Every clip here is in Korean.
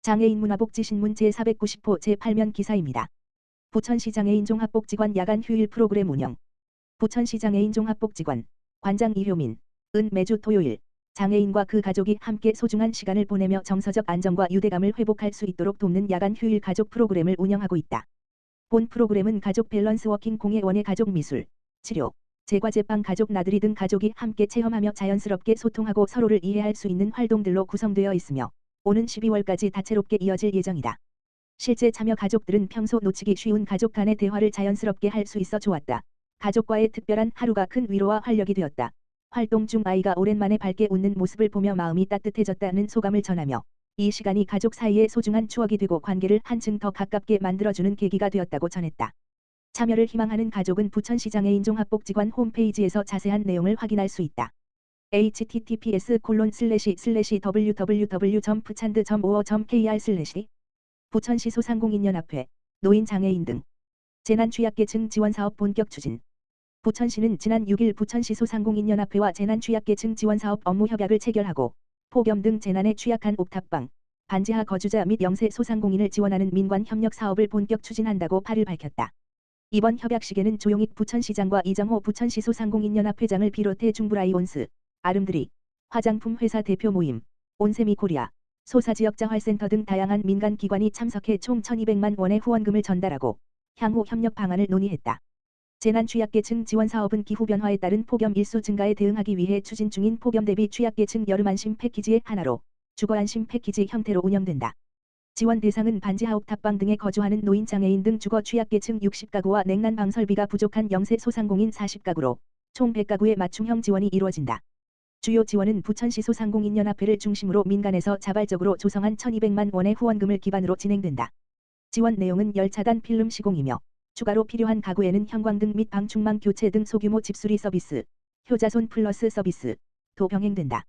장애인 문화복지신문 제490호 제8면 기사입니다. 부천시 장애인 종합복지관 야간 휴일 프로그램 운영. 부천시 장애인 종합복지관 관장 이효민 은 매주 토요일 장애인과 그 가족이 함께 소중한 시간을 보내며 정서적 안정과 유대감을 회복할 수 있도록 돕는 야간 휴일 가족 프로그램을 운영하고 있다. 본 프로그램은 가족 밸런스 워킹 공예원의 가족 미술, 치료, 제과제빵 가족 나들이 등 가족이 함께 체험하며 자연스럽게 소통하고 서로를 이해할 수 있는 활동들로 구성되어 있으며 오는 12월까지 다채롭게 이어질 예정이다. 실제 참여 가족들은 평소 놓치기 쉬운 가족 간의 대화를 자연스럽게 할 수 있어 좋았다. 가족과의 특별한 하루가 큰 위로와 활력이 되었다. 활동 중 아이가 오랜만에 밝게 웃는 모습을 보며 마음이 따뜻해졌다는 소감을 전하며 이 시간이 가족 사이의 소중한 추억이 되고 관계를 한층 더 가깝게 만들어주는 계기가 되었다고 전했다. 참여를 희망하는 가족은 부천시 장애인 종합복지관 홈페이지에서 자세한 내용을 확인할 수 있다. https://www.부찬드.or.kr/ 부천시 소상공인연합회, 노인장애인 등 재난취약계층 지원사업 본격 추진. 부천시는 지난 6일 부천시 소상공인연합회와 재난취약계층 지원사업 업무 협약을 체결하고 폭염 등 재난에 취약한 옥탑방, 반지하 거주자 및 영세 소상공인을 지원하는 민관협력 사업을 본격 추진한다고 8일 밝혔다. 이번 협약식에는 조용익 부천시장과 이정호 부천시 소상공인연합회장을 비롯해 중브라이온스, 아름드리, 화장품 회사 대표 모임, 온세미코리아, 소사지역자활센터 등 다양한 민간기관이 참석해 총 1,200만 원의 후원금을 전달하고 향후 협력 방안을 논의했다. 재난취약계층 지원사업은 기후변화에 따른 폭염 일수 증가에 대응하기 위해 추진 중인 폭염 대비 취약계층 여름안심 패키지의 하나로 주거안심 패키지 형태로 운영된다. 지원 대상은 반지하 옥탑방 등에 거주하는 노인 장애인 등 주거 취약계층 60가구와 냉난방 설비가 부족한 영세 소상공인 40가구로 총 100가구의 맞춤형 지원이 이루어진다. 주요 지원은 부천시 소상공인연합회를 중심으로 민간에서 자발적으로 조성한 1,200만 원의 후원금을 기반으로 진행된다. 지원 내용은 열차단 필름 시공이며 추가로 필요한 가구에는 형광등 및 방충망 교체 등 소규모 집수리 서비스, 효자손 플러스 서비스도 병행된다.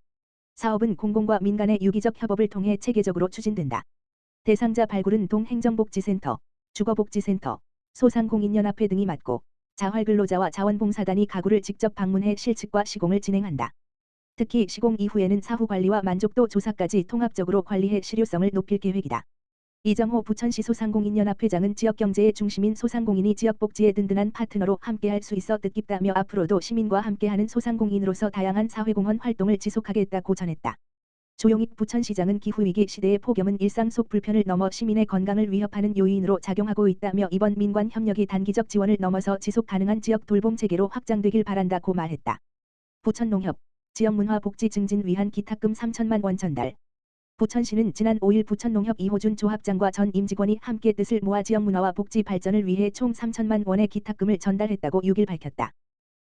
사업은 공공과 민간의 유기적 협업을 통해 체계적으로 추진된다. 대상자 발굴은 동행정복지센터, 주거복지센터, 소상공인연합회 등이 맡고 자활근로자와 자원봉사단이 가구를 직접 방문해 실측과 시공을 진행한다. 특히 시공 이후에는 사후 관리와 만족도 조사까지 통합적으로 관리해 실효성을 높일 계획이다. 이정호 부천시 소상공인연합회장은 지역경제의 중심인 소상공인이 지역복지의 든든한 파트너로 함께할 수 있어 뜻깊다며 앞으로도 시민과 함께하는 소상공인으로서 다양한 사회공헌 활동을 지속하겠다고 전했다. 조용익 부천시장은 기후위기 시대의 폭염은 일상 속 불편을 넘어 시민의 건강을 위협하는 요인으로 작용하고 있다며 이번 민관협력이 단기적 지원을 넘어서 지속 가능한 지역 돌봄 체계로 확장되길 바란다고 말했다. 부천농협, 지역문화복지 증진 위한 기탁금 3천만 원 전달. 부천시는 지난 5일 부천농협 이호준 조합장과 전 임직원이 함께 뜻을 모아 지역문화와 복지 발전을 위해 총 3천만 원의 기탁금을 전달했다고 6일 밝혔다.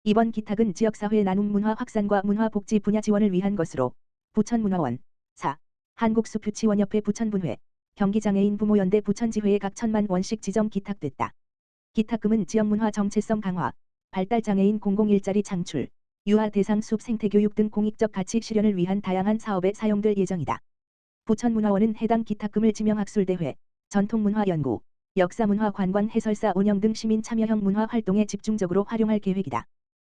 이번 기탁은 지역사회 나눔 문화 확산과 문화복지 분야 지원을 위한 것으로 부천문화원, 4, 한국숲유치원협회 부천분회, 경기장애인 부모연대 부천지회에 각 1,000만 원씩 지정 기탁됐다. 기탁금은 지역문화 정체성 강화, 발달장애인 공공일자리 창출, 유아 대상 숲 생태교육 등 공익적 가치 실현을 위한 다양한 사업에 사용될 예정이다. 부천문화원은 해당 기탁금을 지명학술대회, 전통문화연구, 역사문화 관광 해설사 운영 등 시민 참여형 문화 활동에 집중적으로 활용할 계획이다.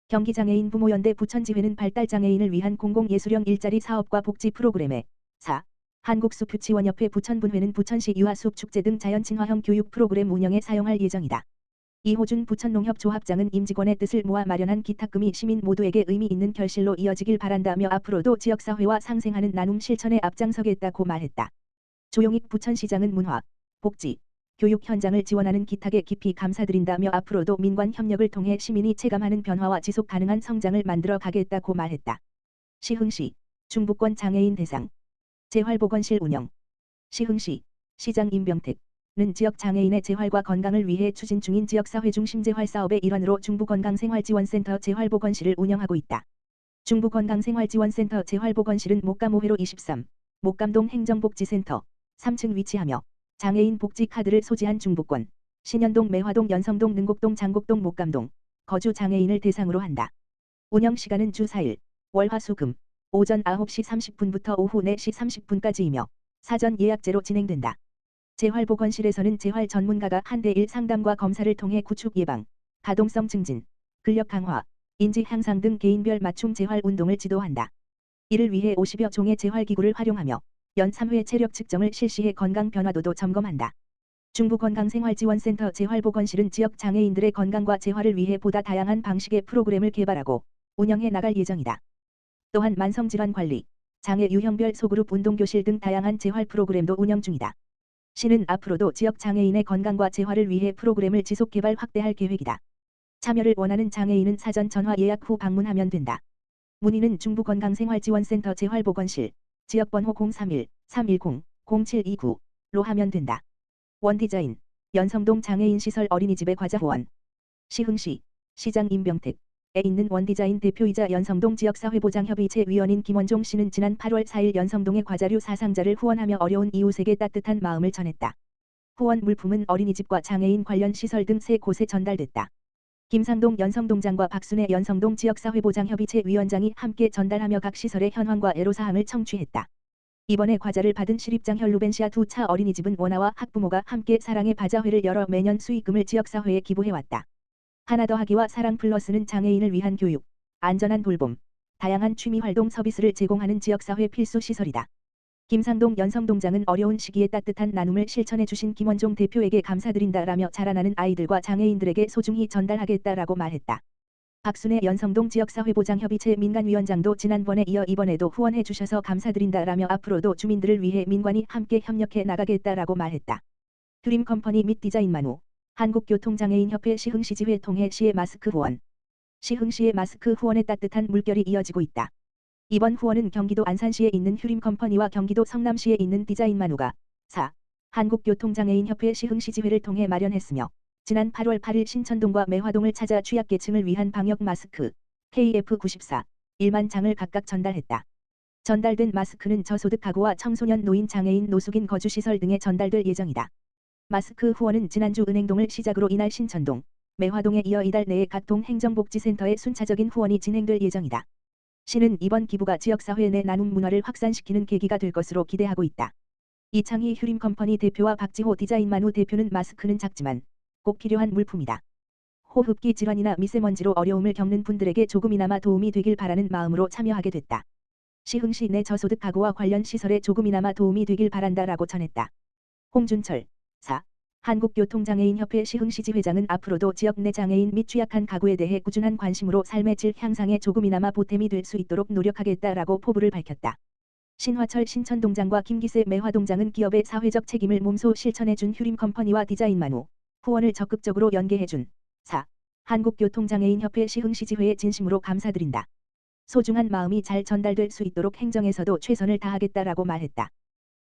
경기장애인 부모연대 부천지회는 발달장애인을 위한 공공예술형 일자리 사업과 복지 프로그램에 4. 한국숲유치원협회 부천분회는 부천시 유아숲 축제 등 자연친화형 교육 프로그램 운영에 사용할 예정이다. 이호준 부천농협 조합장은 임직원의 뜻을 모아 마련한 기탁금이 시민 모두에게 의미 있는 결실로 이어지길 바란다며 앞으로도 지역사회와 상생하는 나눔 실천에 앞장서겠다고 말했다. 조용익 부천시장은 문화, 복지, 교육 현장을 지원하는 기탁에 깊이 감사드린다며 앞으로도 민관 협력을 통해 시민이 체감하는 변화와 지속 가능한 성장을 만들어 가겠다고 말했다. 시흥시, 중부권 장애인 대상, 재활보건실 운영. 시흥시, 시장 임병택 는 지역 장애인의 재활과 건강을 위해 추진 중인 지역사회 중심 재활 사업의 일환으로 중부건강생활지원센터 재활보건실을 운영하고 있다. 중부건강생활지원센터 재활보건실은 목감 5회로 23, 목감동 행정복지센터 3층 위치하며 장애인 복지 카드를 소지한 중부권, 신현동 매화동 연성동 능곡동 장곡동 목감동, 거주 장애인을 대상으로 한다. 운영 시간은 주 4일, 월화수금, 오전 9시 30분부터 오후 4시 30분까지이며 사전 예약제로 진행된다. 재활보건실에서는 재활 전문가가 1:1 상담과 검사를 통해 구축 예방, 가동성 증진, 근력 강화, 인지 향상 등 개인별 맞춤 재활 운동을 지도한다. 이를 위해 50여 종의 재활기구를 활용하며 연 3회 체력 측정을 실시해 건강 변화도도 점검한다. 중부건강생활지원센터 재활보건실은 지역 장애인들의 건강과 재활을 위해 보다 다양한 방식의 프로그램을 개발하고 운영해 나갈 예정이다. 또한 만성질환 관리, 장애 유형별 소그룹 운동교실 등 다양한 재활 프로그램도 운영 중이다. 시는 앞으로도 지역 장애인의 건강과 재활을 위해 프로그램을 지속 개발 확대할 계획이다. 참여를 원하는 장애인은 사전 전화 예약 후 방문하면 된다. 문의는 중부건강생활지원센터 재활보건실, 지역번호 031-310-0729로 하면 된다. 원디자인, 연성동 장애인시설 어린이집의 과자 후원. 시흥시, 시장 임병택에 있는 원디자인 대표이자 연성동 지역사회보장협의체 위원인 김원종 씨는 지난 8월 4일 연성동의 과자류 사상자를 후원하며 어려운 이웃에게 따뜻한 마음을 전했다. 후원 물품은 어린이집과 장애인 관련 시설 등 3곳에 전달됐다. 김상동 연성동장과 박순애 연성동 지역사회보장협의체 위원장이 함께 전달하며 각 시설의 현황과 애로사항을 청취했다. 이번에 과자를 받은 시립장현 루벤시아 2차 어린이집은 원아와 학부모가 함께 사랑의 바자회를 열어 매년 수익금을 지역사회에 기부해왔다. 하나 더하기와 사랑 플러스는 장애인을 위한 교육, 안전한 돌봄, 다양한 취미활동 서비스를 제공하는 지역사회 필수 시설이다. 김상동 연성동장은 어려운 시기에 따뜻한 나눔을 실천해 주신 김원종 대표에게 감사드린다라며 자라나는 아이들과 장애인들에게 소중히 전달하겠다라고 말했다. 박순애 연성동 지역사회보장협의체 민간위원장도 지난번에 이어 이번에도 후원해 주셔서 감사드린다라며 앞으로도 주민들을 위해 민관이 함께 협력해 나가겠다라고 말했다. 드림컴퍼니 및 디자인만우, 한국교통장애인협회 시흥시지회 통해 시의 마스크 후원. 시흥시의 마스크 후원에 따뜻한 물결이 이어지고 있다. 이번 후원은 경기도 안산시에 있는 휴림컴퍼니와 경기도 성남시에 있는 디자인만우가 4. 한국교통장애인협회 시흥시지회를 통해 마련했으며 지난 8월 8일 신천동과 매화동을 찾아 취약계층을 위한 방역 마스크 KF94 1만 장을 각각 전달했다. 전달된 마스크는 저소득 가구와 청소년 노인 장애인 노숙인 거주시설 등에 전달될 예정이다. 마스크 후원은 지난주 은행동을 시작으로 이날 신천동, 매화동에 이어 이달 내에 각 동 행정복지센터에 순차적인 후원이 진행될 예정이다. 시는 이번 기부가 지역사회 내 나눔 문화를 확산시키는 계기가 될 것으로 기대하고 있다. 이창희 휴림컴퍼니 대표와 박지호 디자인만우 대표는 마스크는 작지만 꼭 필요한 물품이다. 호흡기 질환이나 미세먼지로 어려움을 겪는 분들에게 조금이나마 도움이 되길 바라는 마음으로 참여하게 됐다. 시흥시 내 저소득 가구와 관련 시설에 조금이나마 도움이 되길 바란다라고 전했다. 홍준철 4. 한국교통장애인협회 시흥시지 회장은 앞으로도 지역 내 장애인 및 취약한 가구에 대해 꾸준한 관심으로 삶의 질 향상에 조금이나마 보탬이 될 수 있도록 노력하겠다라고 포부를 밝혔다. 신화철 신천동장과 김기세 매화동장은 기업의 사회적 책임을 몸소 실천해준 휴림컴퍼니와 디자인만우, 후원을 적극적으로 연계해준 4. 한국교통장애인협회 시흥시지회에 진심으로 감사드린다. 소중한 마음이 잘 전달될 수 있도록 행정에서도 최선을 다하겠다라고 말했다.